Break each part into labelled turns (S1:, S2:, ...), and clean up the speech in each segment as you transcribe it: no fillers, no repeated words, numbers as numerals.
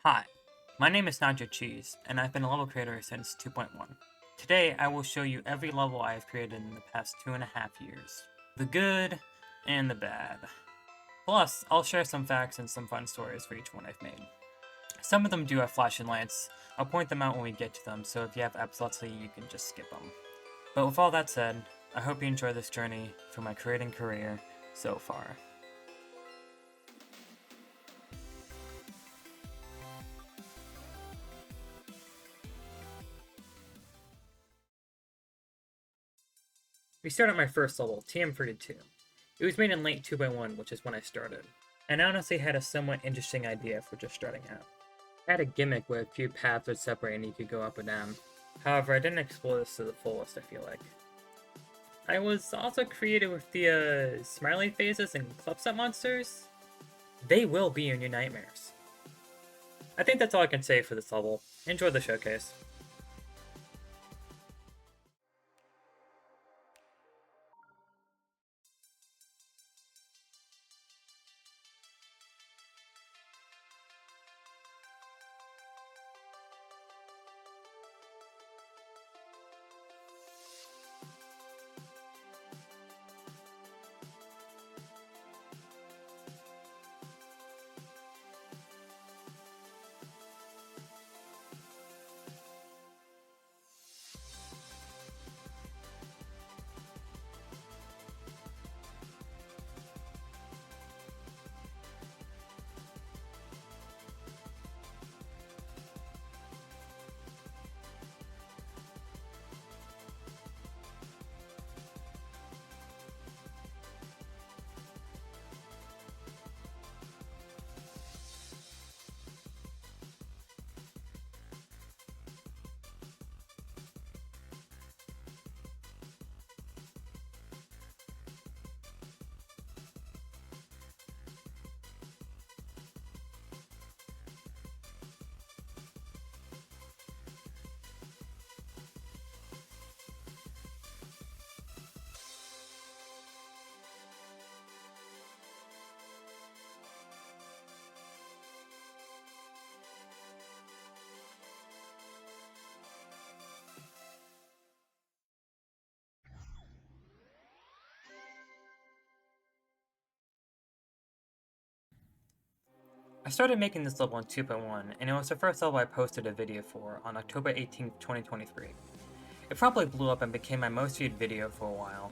S1: Hi, my name is Nacho Cheese, and I've been a level creator since 2.1. Today, I will show you every level I have created in the past 2.5 years. The good and the bad. Plus, I'll share some facts and some fun stories for each one I've made. Some of them do have flashing lights. I'll point them out when we get to them, so if you have epilepsy, you can just skip them. But with all that said, I hope you enjoy this journey through my creating career so far. We start at my first level, TM32. It was made in late 2.1, which is when I started, and I honestly had a somewhat interesting idea for just starting out. I had a gimmick where a few paths would separate and you could go up or down. However, I didn't explore this to the fullest, I feel like. I was also creative with the smiley phases and Clubset monsters. They will be in your nightmares. I think that's all I can say for this level. Enjoy the showcase. I started making this level in 2.1, and it was the first level I posted a video for on October 18th, 2023. It probably blew up and became my most viewed video for a while.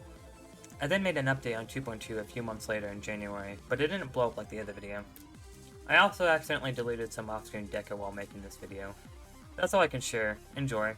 S1: I then made an update on 2.2 a few months later in January, but it didn't blow up like the other video. I also accidentally deleted some off-screen deco while making this video. That's all I can share. Enjoy.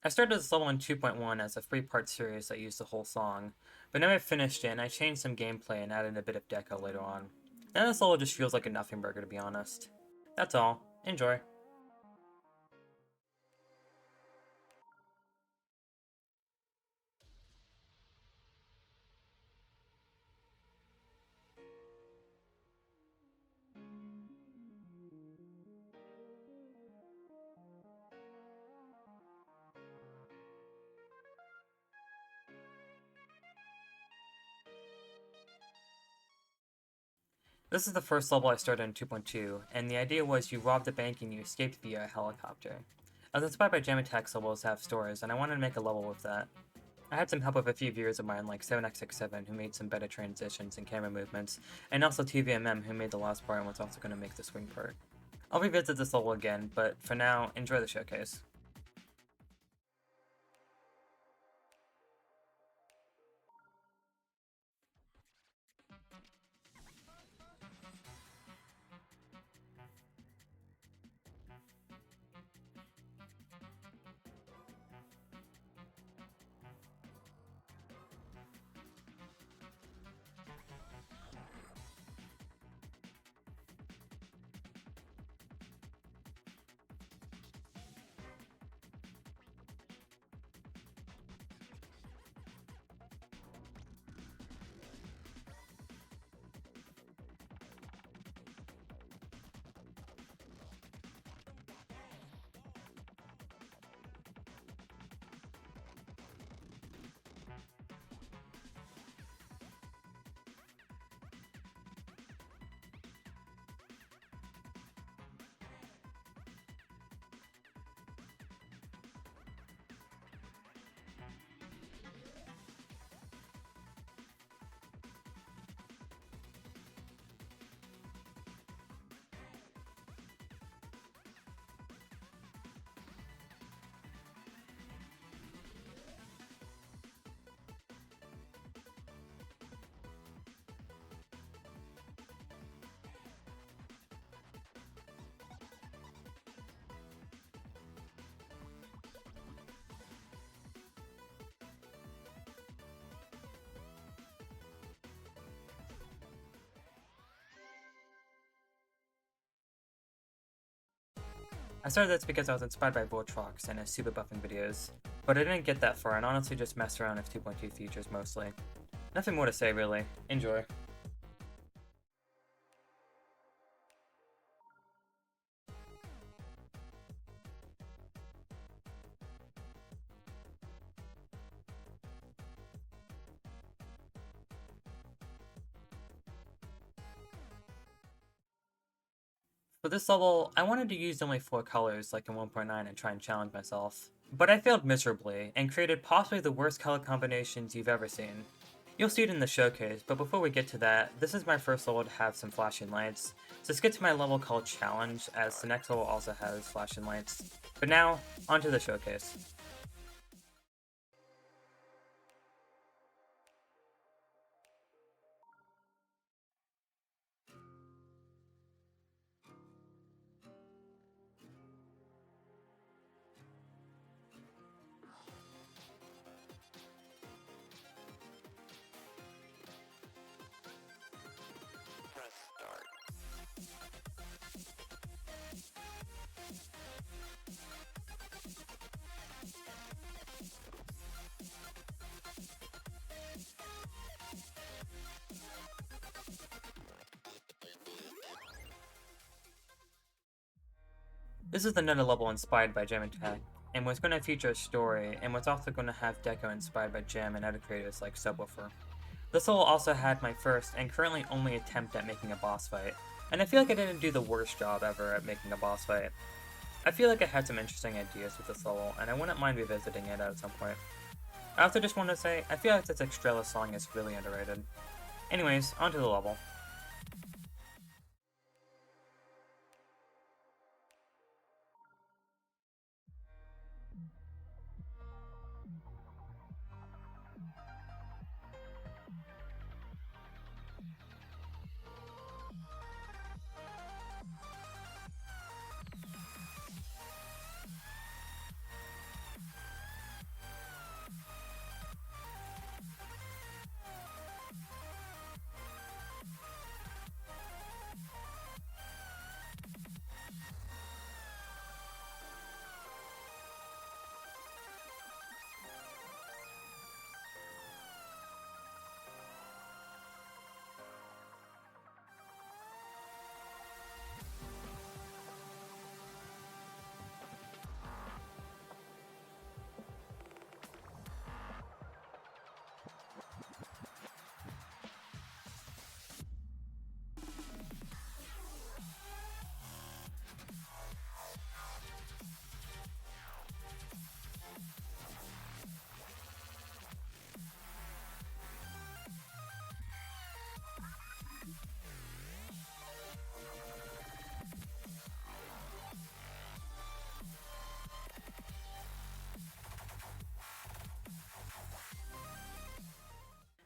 S1: I started this level in 2.1 as a 3-part series that used the whole song, but now I've finished it and I changed some gameplay and added a bit of deco later on. Now this level just feels like a nothing burger, to be honest. That's all. Enjoy. This is the first level I started in 2.2, and the idea was you robbed a bank and you escaped via a helicopter. I was inspired by Jam Attack's levels to have stories, and I wanted to make a level with that. I had some help with a few viewers of mine like 7x67 who made some better transitions and camera movements, and also TVMM who made the last part and was also going to make the swing part. I'll revisit this level again, but for now, enjoy the showcase. I started this because I was inspired by Voltrox and his super buffing videos, but I didn't get that far and honestly just messed around with 2.2 features mostly. Nothing more to say really. Enjoy. For this level, I wanted to use only 4 colors like in 1.9 and try and challenge myself. But I failed miserably, and created possibly the worst color combinations you've ever seen. You'll see it in the showcase, but before we get to that, this is my first level to have some flashing lights, so let's get to my level called Challenge, as the next level also has flashing lights. But now, onto the showcase. This is another level inspired by Jam and Tech, and was going to feature a story, and was also going to have deco inspired by Jam and other creators like Subwoofer. This level also had my first, and currently only attempt at making a boss fight, and I feel like I didn't do the worst job ever at making a boss fight. I feel like I had some interesting ideas with this level, and I wouldn't mind revisiting it at some point. I also just want to say, I feel like this Extrella song is really underrated. Anyways, onto the level.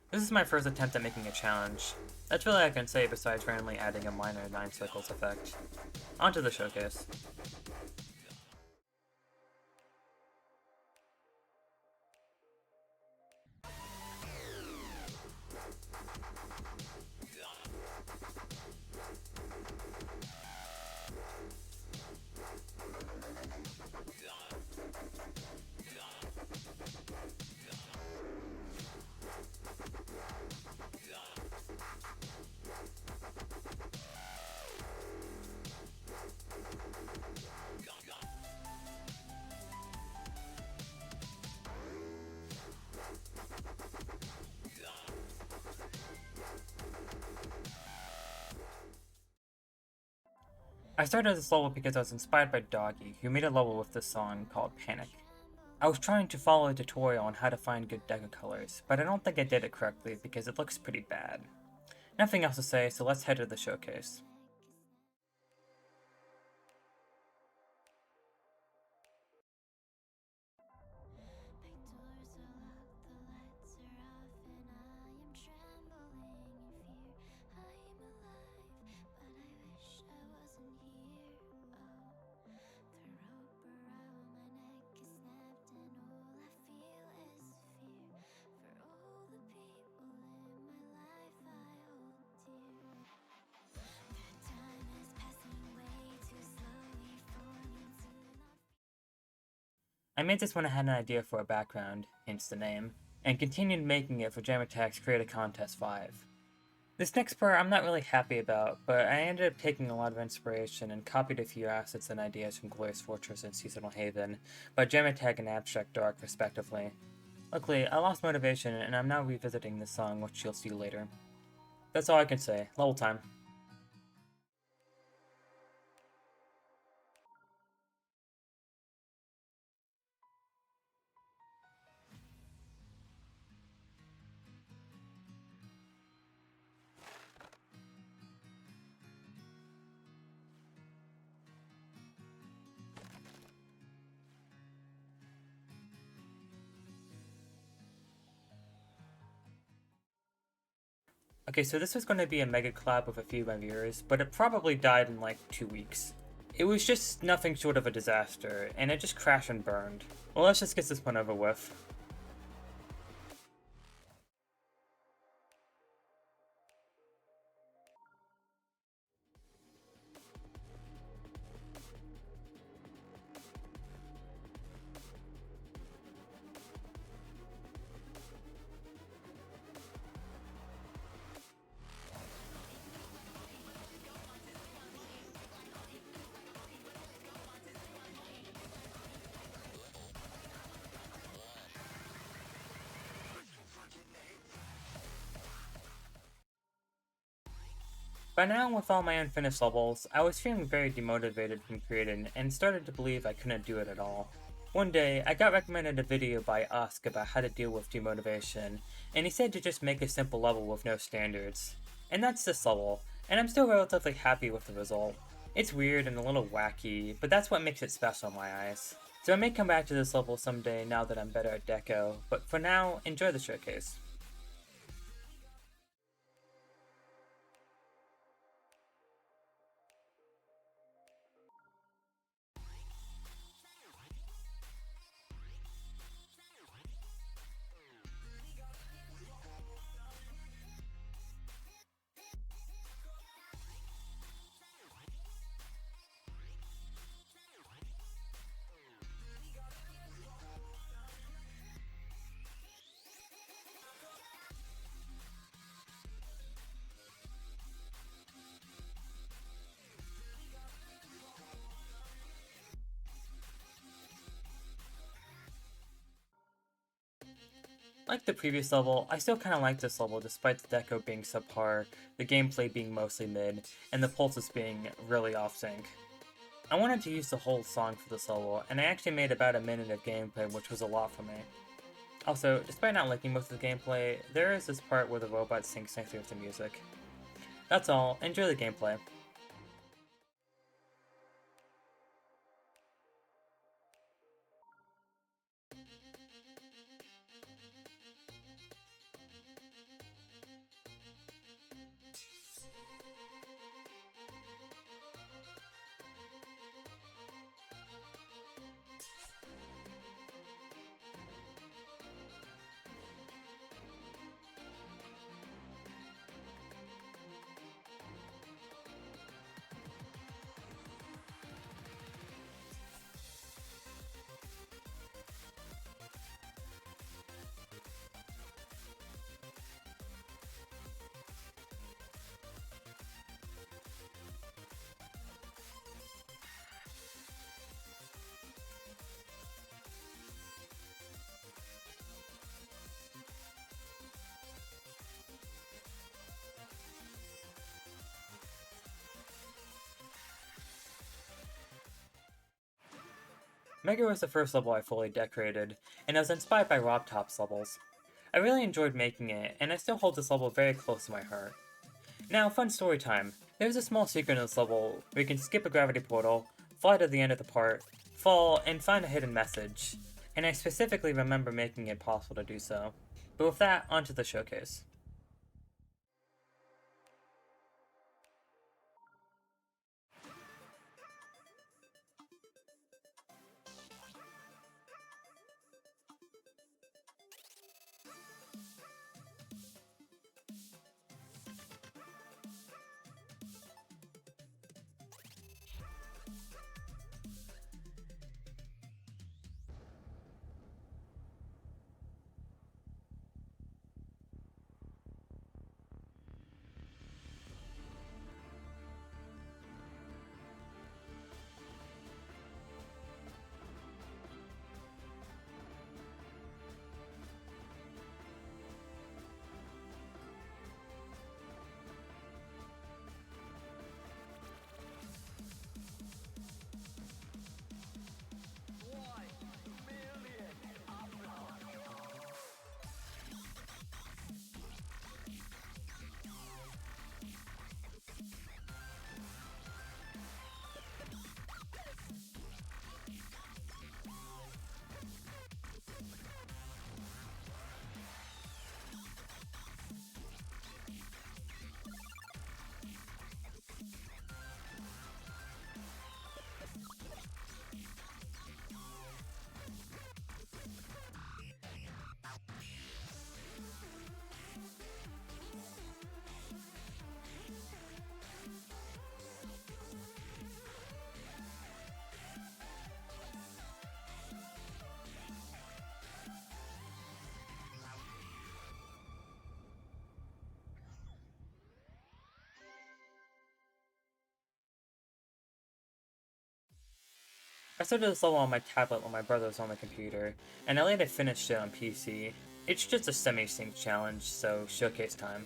S1: This is my first attempt at making a challenge. That's really all I can say besides randomly adding a minor 9 circles effect. Onto the showcase. I started this level because I was inspired by Doggy, who made a level with this song called Panic. I was trying to follow a tutorial on how to find good deco colors, but I don't think I did it correctly because it looks pretty bad. Nothing else to say, so let's head to the showcase. I made this when I had an idea for a background, hence the name, and continued making it for Jam Attack's Create a Contest 5. This next part I'm not really happy about, but I ended up taking a lot of inspiration and copied a few assets and ideas from Glorious Fortress and Seasonal Haven, by Jam Attack and Abstract Dark respectively. Luckily, I lost motivation and I'm now revisiting this song, which you'll see later. That's all I can say. Level time. Okay, so this was going to be a mega collab with a few of my viewers, but it probably died in like 2 weeks. It was just nothing short of a disaster, and it just crashed and burned. Well, let's just get this one over with. By now, with all my unfinished levels, I was feeling very demotivated from creating and started to believe I couldn't do it at all. One day, I got recommended a video by Usk about how to deal with demotivation, and he said to just make a simple level with no standards. And that's this level, and I'm still relatively happy with the result. It's weird and a little wacky, but that's what makes it special in my eyes. So I may come back to this level someday now that I'm better at Deco, but for now, enjoy the showcase. Like the previous level, I still kinda like this level despite the deco being subpar, the gameplay being mostly mid, and the pulses being really off sync. I wanted to use the whole song for this level, and I actually made about a minute of gameplay, which was a lot for me. Also, despite not liking most of the gameplay, there is this part where the robot syncs nicely with the music. That's all, enjoy the gameplay. Mega was the first level I fully decorated, and I was inspired by Rob Top's levels. I really enjoyed making it, and I still hold this level very close to my heart. Now, fun story time. There's a small secret in this level where you can skip a gravity portal, fly to the end of the part, fall, and find a hidden message, and I specifically remember making it possible to do so. But with that, onto the showcase. I started this level on my tablet while my brother was on the computer, and I later finished it on PC. It's just a semi-sync challenge, so showcase time.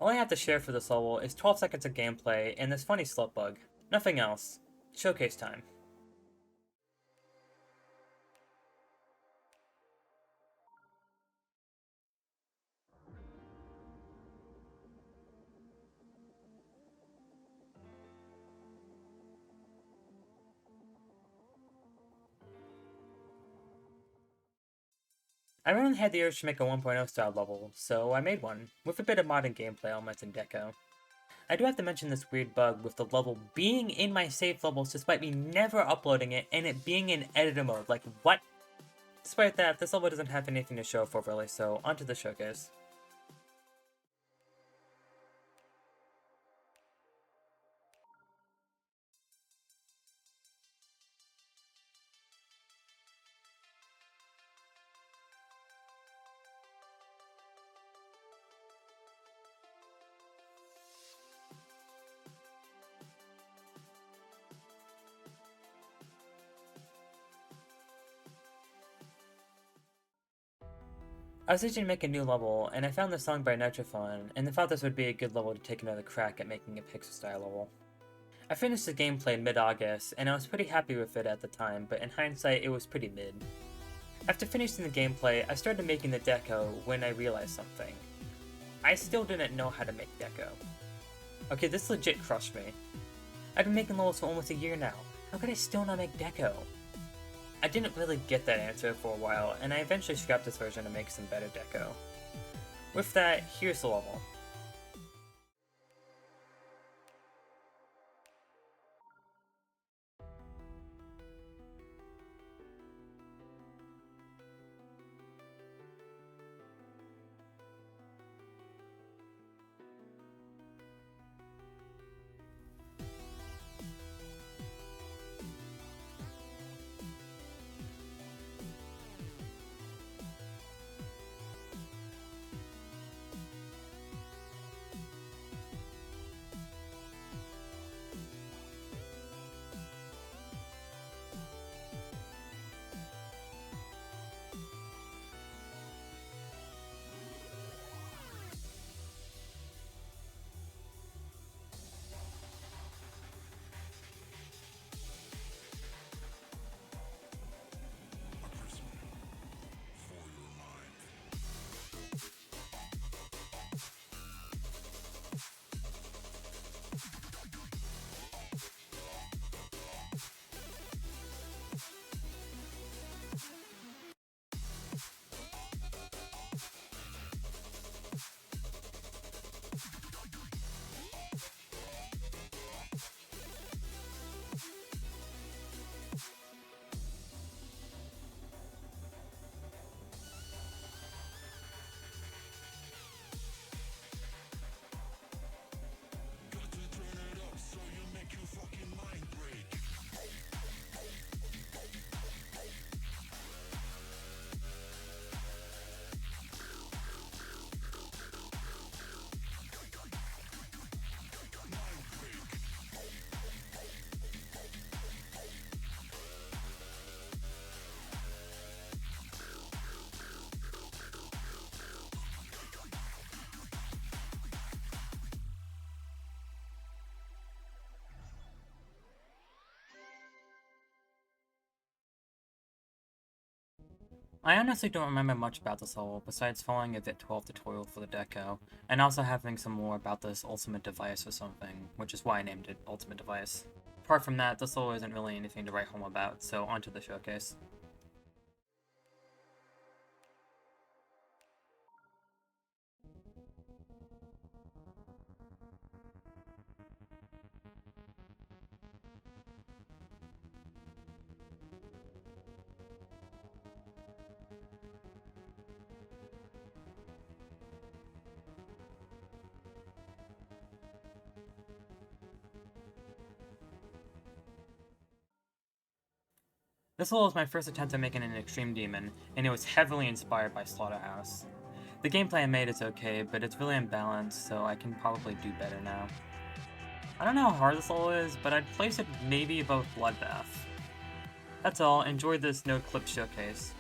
S1: All I have to share for this level is 12 seconds of gameplay and this funny slip bug. Nothing else. Showcase time. I really had the urge to make a 1.0 style level, so I made one, with a bit of modern gameplay elements and deco. I do have to mention this weird bug with the level being in my saved levels despite me never uploading it and it being in editor mode, like what? Despite that, this level doesn't have anything to show for really, so onto the showcase. I was itching to make a new level, and I found this song by Nitrophon, and I thought this would be a good level to take another crack at making a Pixar-style level. I finished the gameplay mid-August, and I was pretty happy with it at the time, but in hindsight, it was pretty mid. After finishing the gameplay, I started making the deco when I realized something. I still didn't know how to make deco. Okay, this legit crushed me. I've been making levels for almost a year now. How could I still not make deco? I didn't really get that answer for a while, and I eventually scrapped this version to make some better deco. With that, here's the level. I honestly don't remember much about this level, besides following a Vit12 tutorial for the deco, and also having some more about this ultimate device or something, which is why I named it Ultimate Device. Apart from that, this level isn't really anything to write home about, so onto the showcase. This level was my first attempt at making an extreme demon, and it was heavily inspired by Slaughterhouse. The gameplay I made is okay, but it's really unbalanced, so I can probably do better now. I don't know how hard this level is, but I'd place it maybe above Bloodbath. That's all, enjoy this no clip showcase.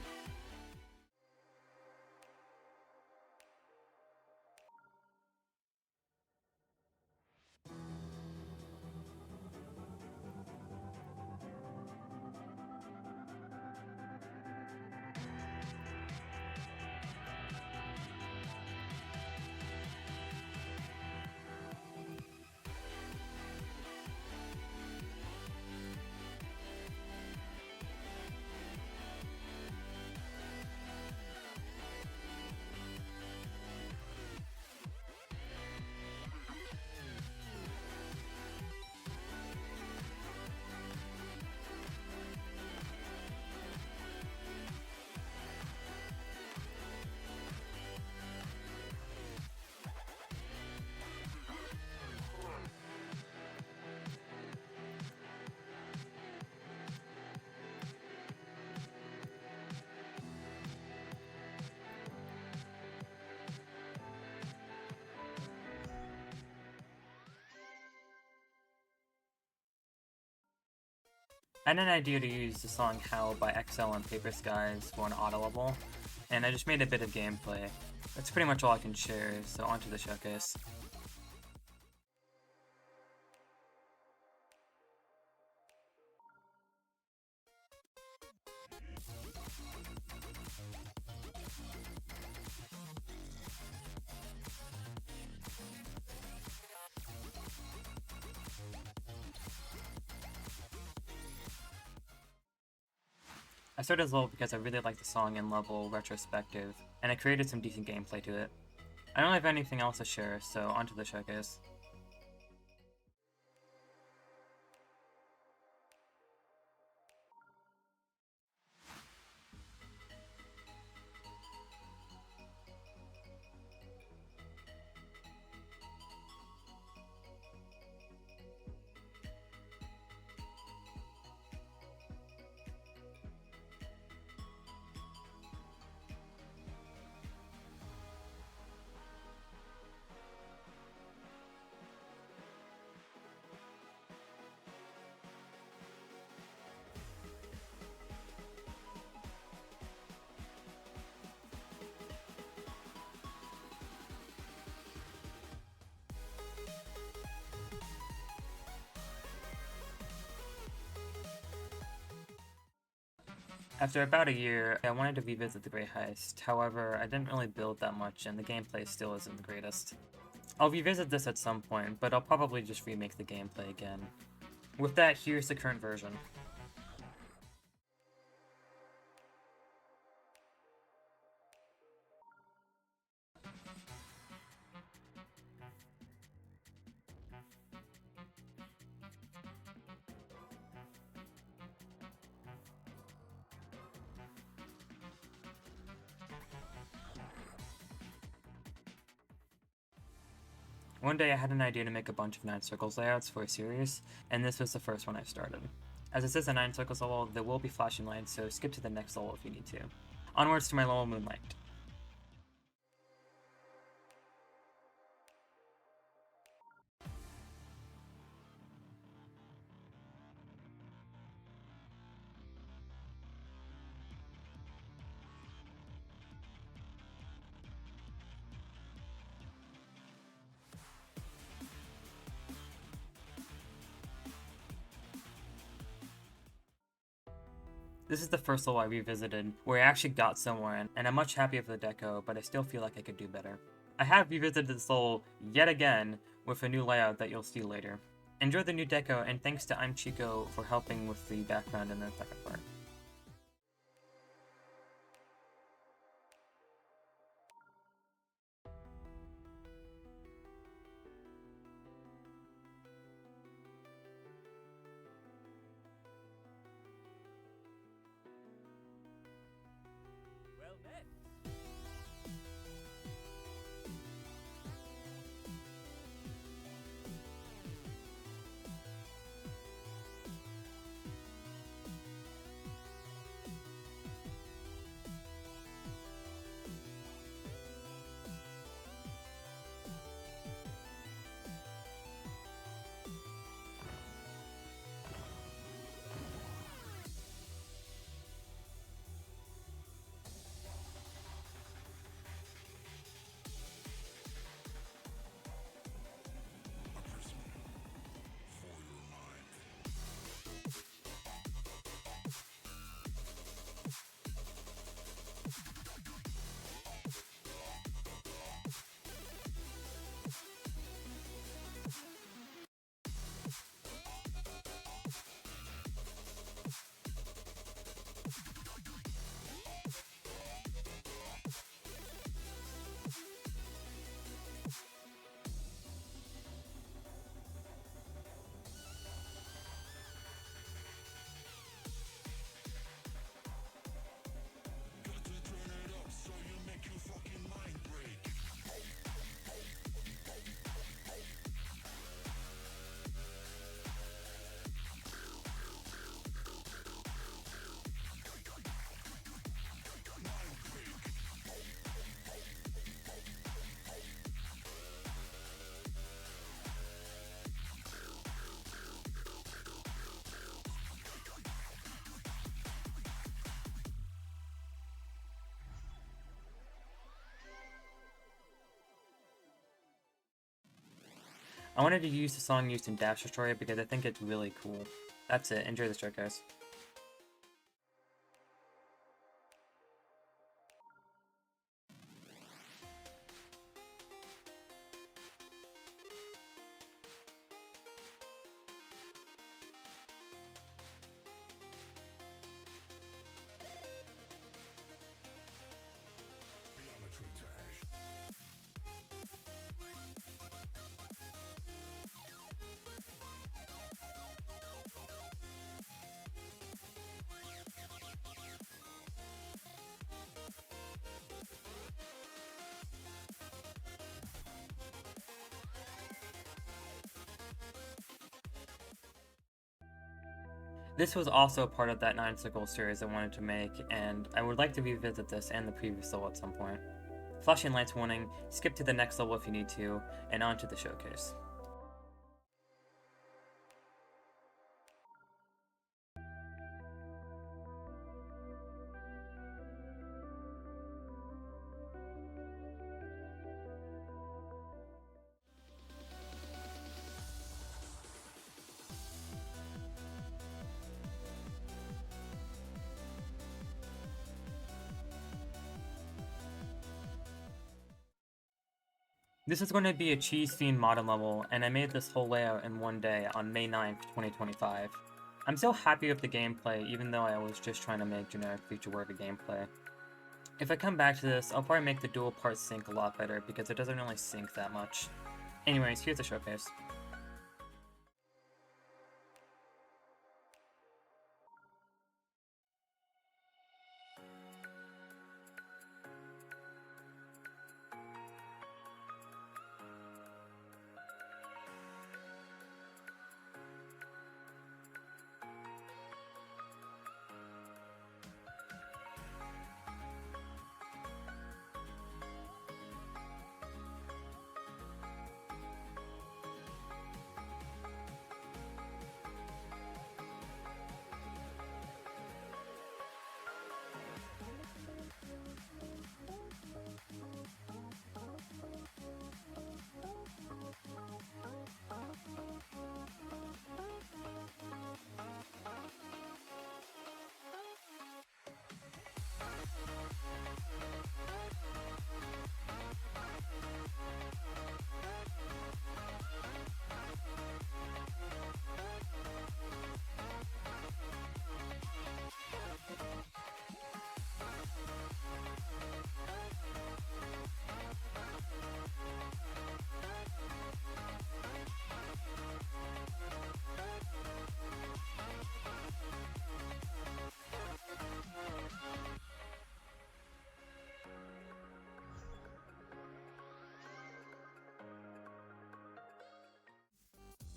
S1: I had an idea to use the song Howl by XL and Paper Skies for an auto level, and I just made a bit of gameplay. That's pretty much all I can share, so onto the showcase. I started this level because I really liked the song and level retrospective, and I created some decent gameplay to it. I don't have anything else to share, so onto the showcase. After about a year, I wanted to revisit the Great Heist, however, I didn't really build that much and the gameplay still isn't the greatest. I'll revisit this at some point, but I'll probably just remake the gameplay again. With that, here's the current version. One day I had an idea to make a bunch of 9 Circles layouts for a series, and this was the first one I started. As this is a 9 Circles level, there will be flashing lights, so skip to the next level if you need to. Onwards to my level Moonlight. This is the first level I revisited, where I actually got somewhere, and I'm much happier with the deco, but I still feel like I could do better. I have revisited this level yet again with a new layout that you'll see later. Enjoy the new deco, and thanks to I'm Chico for helping with the background in the second part.
S2: Well met.
S1: I wanted to use the song used in Dash Destroyer because I think it's really cool. That's it, enjoy the show, guys. This was also part of that 9 Circle series I wanted to make, and I would like to revisit this and the previous level at some point. Flashing lights warning, skip to the next level if you need to, and on to the showcase. This is going to be a Cheese Fiend modern level, and I made this whole layout in one day on May 9th, 2025. I'm still happy with the gameplay, even though I was just trying to make generic feature-worthy gameplay. If I come back to this, I'll probably make the dual part sync a lot better, because it doesn't really sync that much. Anyways, here's the showcase.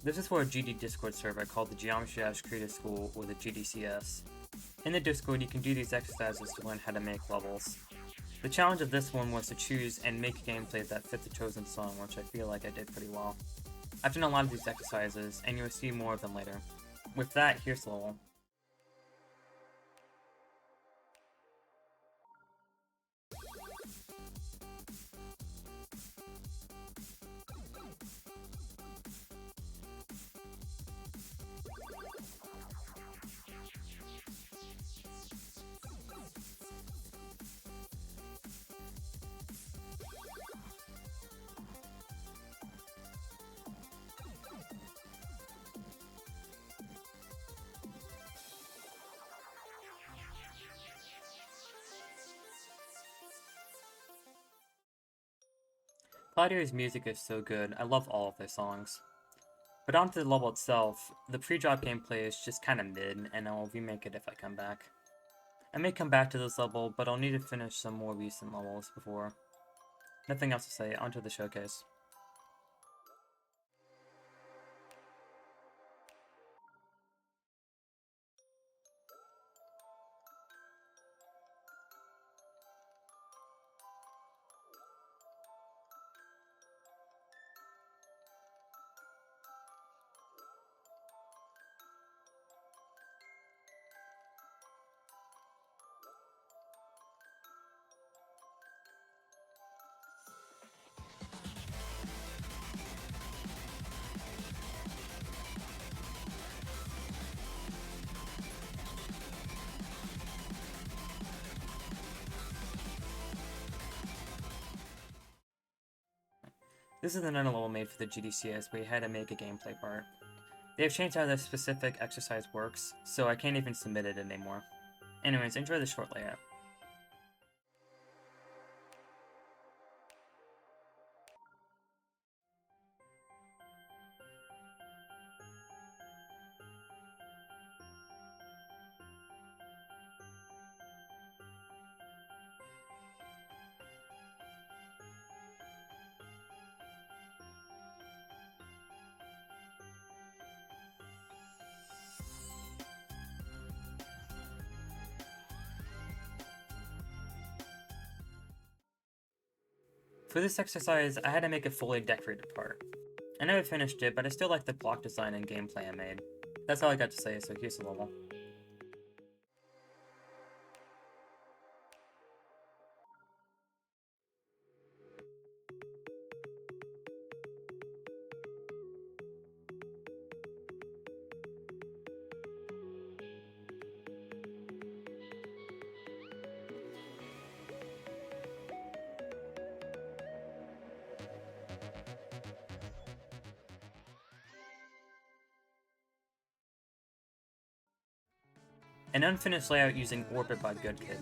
S1: This is for a GD Discord server called the Geometry Dash Creative School, or the GDCS. In the Discord, you can do these exercises to learn how to make levels. The challenge of this one was to choose and make gameplay that fit the chosen song, which I feel like I did pretty well. I've done a lot of these exercises, and you will see more of them later. With that, here's the level. Cloudier's music is so good, I love all of their songs. But onto the level itself, the pre-drop gameplay is just kinda mid, and I'll remake it if I come back. I may come back to this level, but I'll need to finish some more recent levels before. Nothing else to say, onto the showcase. This is another level made for the GDCS where you had to make a gameplay part. They have changed how this specific exercise works, so I can't even submit it anymore. Anyways, enjoy the short layout. For this exercise, I had to make a fully decorated part. I never finished it, but I still like the block design and gameplay I made. That's all I got to say, so here's the level. An unfinished layout using Orbit by GoodKid.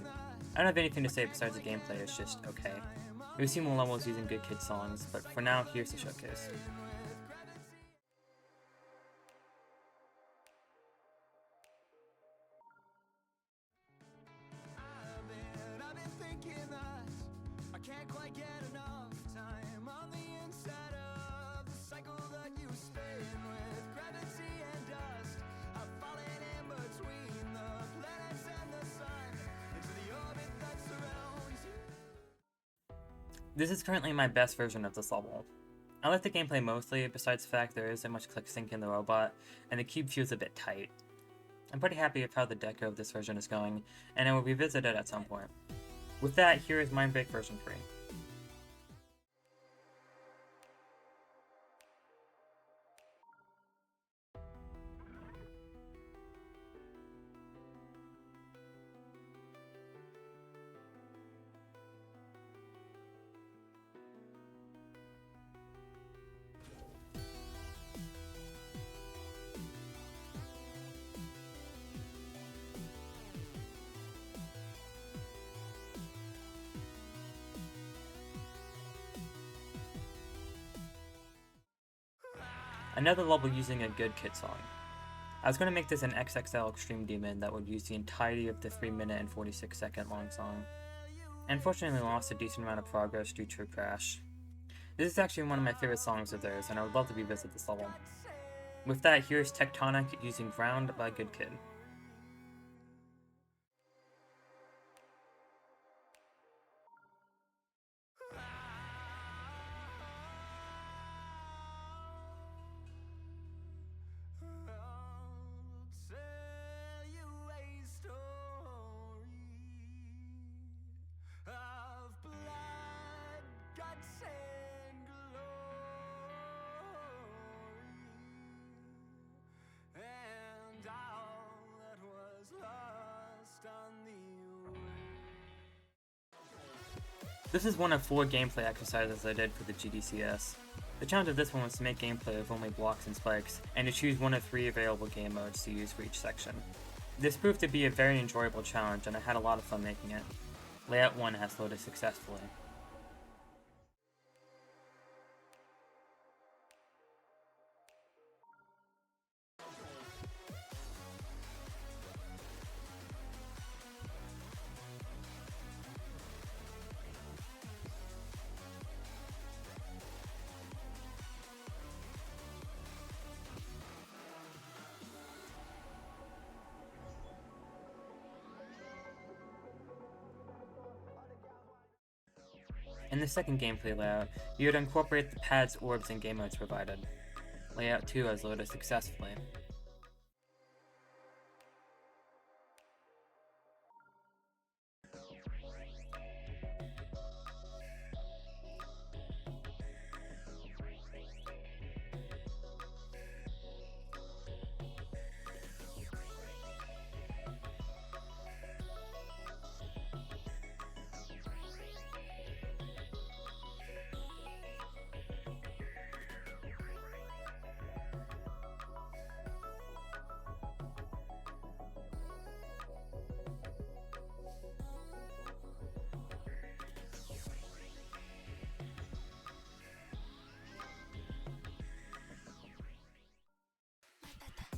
S1: I don't have anything to say besides the gameplay, it's just okay. We've seen more levels using GoodKid songs, but for now, here's the showcase. This is currently my best version of this level. I like the gameplay mostly, besides the fact there isn't much click sync in the robot, and the cube feels a bit tight. I'm pretty happy with how the deco of this version is going, and I will revisit it at some point. With that, here is Mindbreak version 3. Another level using a GoodKid song. I was going to make this an XXL Extreme Demon that would use the entirety of the 3-minute and 46-second long song. I unfortunately lost a decent amount of progress due to a crash. This is actually one of my favorite songs of theirs, and I would love to revisit this level. With that, here's Tectonic using Ground by GoodKid. This is one of 4 gameplay exercises I did for the GDCS. The challenge of this one was to make gameplay of only blocks and spikes, and to choose one of 3 available game modes to use for each section. This proved to be a very enjoyable challenge, and I had a lot of fun making it. Layout 1 has loaded successfully. In the second gameplay layout, you would incorporate the pads, orbs, and game modes provided. Layout 2 has loaded successfully.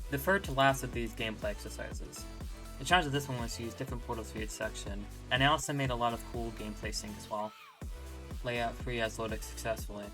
S1: The third to last of these gameplay exercises. The challenge of this one was to use different portals for each section, and I also made a lot of cool gameplay sync as well. Layout 3 has loaded successfully.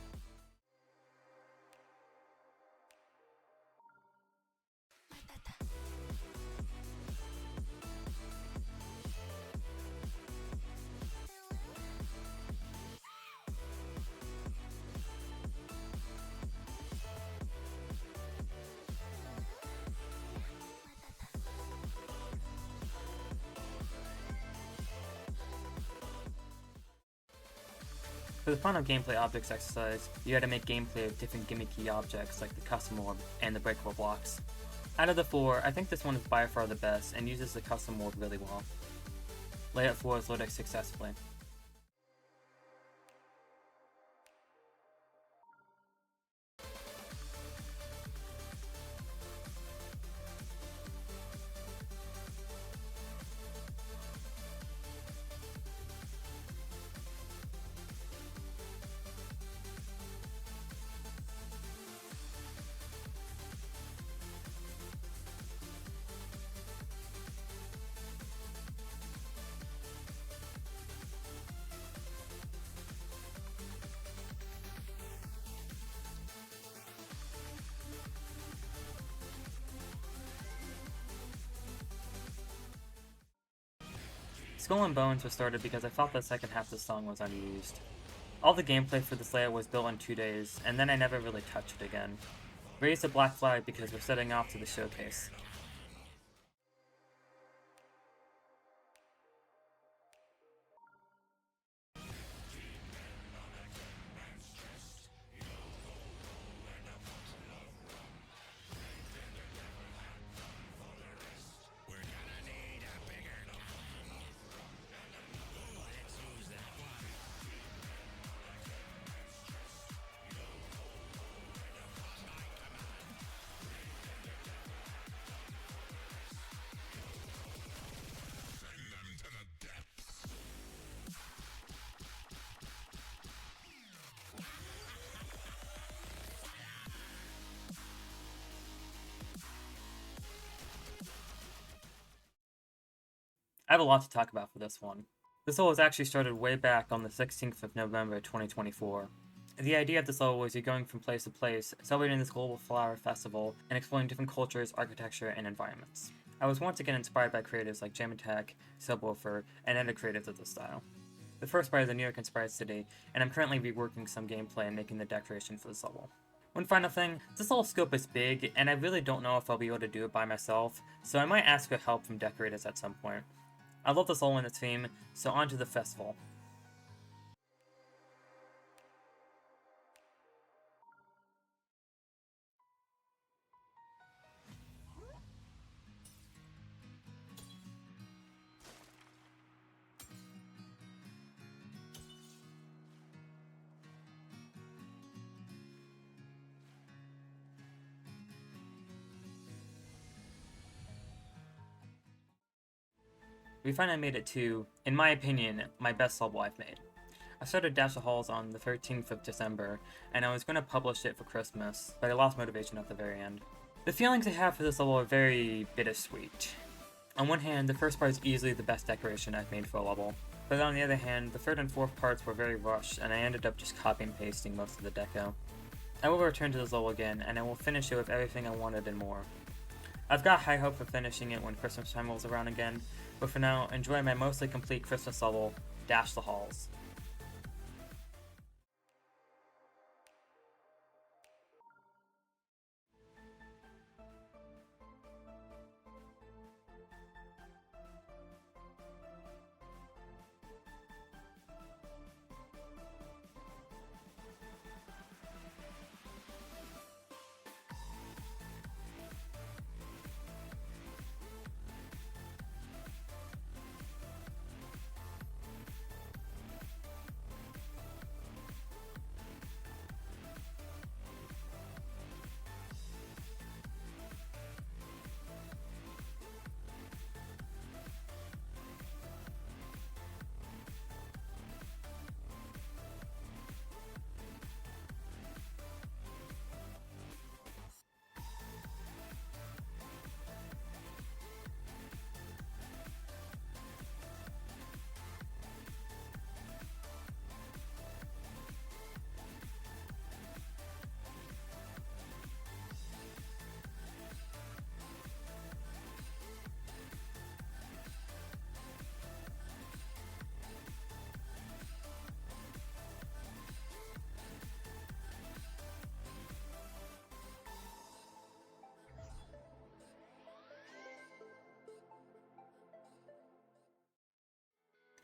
S1: For the final gameplay objects exercise, you had to make gameplay of different gimmicky objects like the custom orb and the breakable blocks. Out of the four, I think this one is by far the best and uses the custom orb really well. Layout 4 is loaded successfully. Skull and Bones was started because I felt the second half of the song was unused. All the gameplay for this layout was built in 2 days, and then I never really touched it again. Raise the black flag because we're setting off to the showcase. I have a lot to talk about for this one. This level was actually started way back on the 16th of November 2024. The idea of this level was you're going from place to place, celebrating this global flower festival, and exploring different cultures, architecture, and environments. I was once again inspired by creatives like Jam Attack, Subwoofer, and other creatives of this style. The first part is a New York inspired city, and I'm currently reworking some gameplay and making the decoration for this level. One final thing, this level scope is big, and I really don't know if I'll be able to do it by myself, so I might ask for help from decorators at some point. I love this level and its theme, so on to the festival. We finally made it to, in my opinion, my best level I've made. I started Dash of Halls on the 13th of December, and I was going to publish it for Christmas, but I lost motivation at the very end. The feelings I have for this level are very bittersweet. On one hand, the first part is easily the best decoration I've made for a level, but on the other hand, the third and fourth parts were very rushed, and I ended up just copy and pasting most of the deco. I will return to this level again, and I will finish it with everything I wanted and more. I've got high hope for finishing it when Christmas time rolls around again, but for now, enjoy my mostly complete Christmas level, Dash the Halls.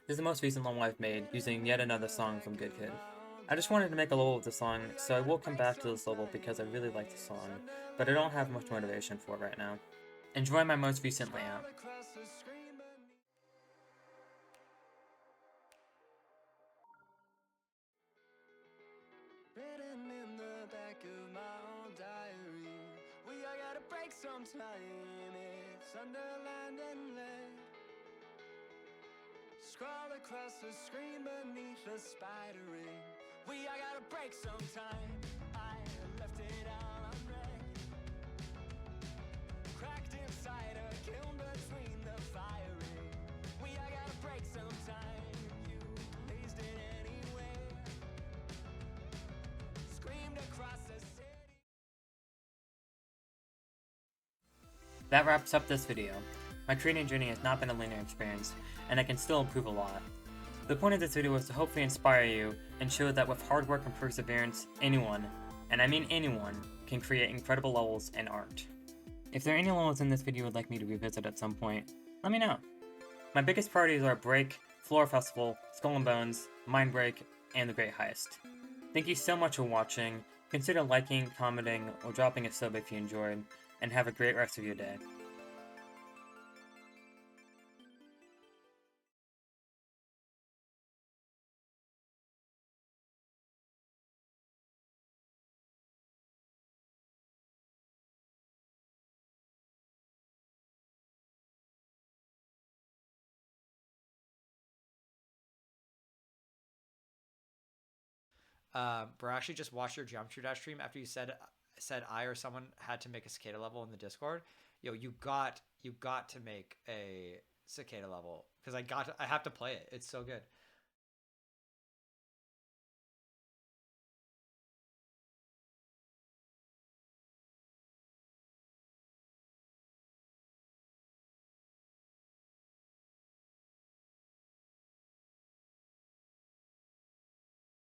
S1: This is the most recent level I've made, using yet another song from Good Kid. I just wanted to make a level with the song, so I will come back to this level because I really like the song, but I don't have much motivation for it right now. Enjoy my most recent layout.
S2: Written in the back of my old diary, we all gotta break sometime. It's underlined in lead. Scroll across the screen beneath the spider ring. We all gotta break sometime. I left it all unread. Cracked inside a kiln between the firing. We all gotta break sometime. You blazed it anyway. Screamed across the city.
S1: That wraps up this video. My creating journey has not been a linear experience, and I can still improve a lot. The point of this video was to hopefully inspire you and show that with hard work and perseverance, anyone, and I mean anyone, can create incredible levels and art. If there are any levels in this video you would like me to revisit at some point, let me know. My biggest priorities are Break, Flora Festival, Skull and Bones, Mind Break, and The Great Heist. Thank you so much for watching. Consider liking, commenting, or dropping a sub if you enjoyed, and have a great rest of your day.
S3: Bro, actually just watched your Geometry Dash stream after you said I or someone had to make a cicada level in the Discord. Yo, you got to make a cicada level because I have to play it. It's so good.